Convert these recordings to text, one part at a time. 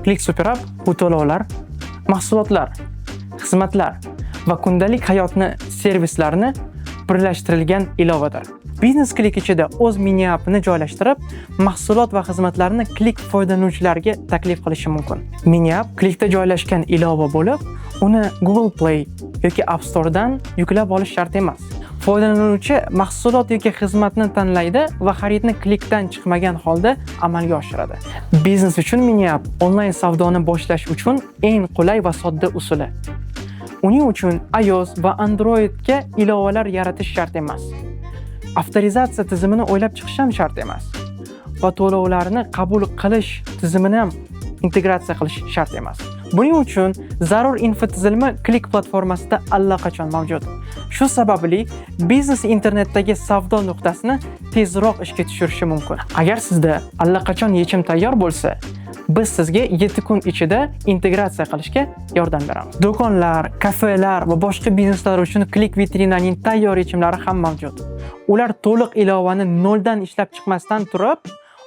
Click Super App bu to'lovlar, mahsulotlar, xizmatlar va kundalik hayotni servislarini birlashtirilgan ilovadir. Biznes Click ichida o'z mini appini joylashtirib, mahsulot va xizmatlarni Click foydalanuvchilariga taklif qilishi mumkin. Mini app Clickda joylashgan ilova bo'lib, uni Google Play yoki App Store'dan yuklab olish shart emas. Foydalanuvchi mahsulot yoki xizmatni tanlaydi va xaridni Clickdan chiqmagan holda amalga oshiradi. Biznes uchun mini app onlayn savdoni boshlash uchun eng qulay va sodda usuli. Uning uchun iOS va Androidga ilovalar yaratish shart emas. Avtorizatsiya tizimini o'ylab chiqish ham shart emas. Va to'lovlarni qabul qilish tizimini ham integratsiya qilish shart emas. Buning uchun zarur info tizilma Click platformasida allaqachon mavjud. Shu sababli biznes internetdagi savdo nuqtasini tezroq ishga tushirishi mumkin. Agar sizda allaqachon yechim tayyor bo'lsa, biz sizga 7 kun ichida integratsiya qilishga yordam beramiz. Do'konlar, kafelar va boshqa bizneslar uchun Click vitrinaning tayyor yechimlari ham mavjud. Ular to'liq ilovani noldan ishlab chiqmasdan turib,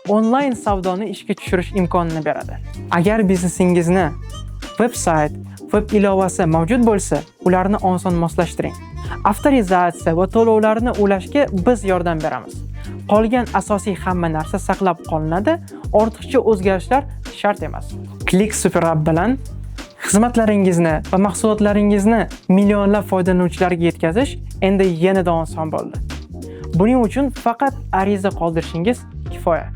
onlayn savdoni ishga tushirish imkonini beradi. Agar biznesingizni veb-sayt, web ilovasi mavjud bo'lsa, ularni oson moslashtiring. Avtorizatsiya va to'lovlarni ulashga biz yordam beramiz. Qolgan asosiy hamma narsa saqlab qolinadi, ortiqcha o'zgarishlar shart emas. Click Super App bilan xizmatlaringizni va mahsulotlaringizni millionlab foydalanuvchilarga yetkazish endi yanada oson bo'ldi. Buning uchun faqat ariza qoldirishingiz kifoya.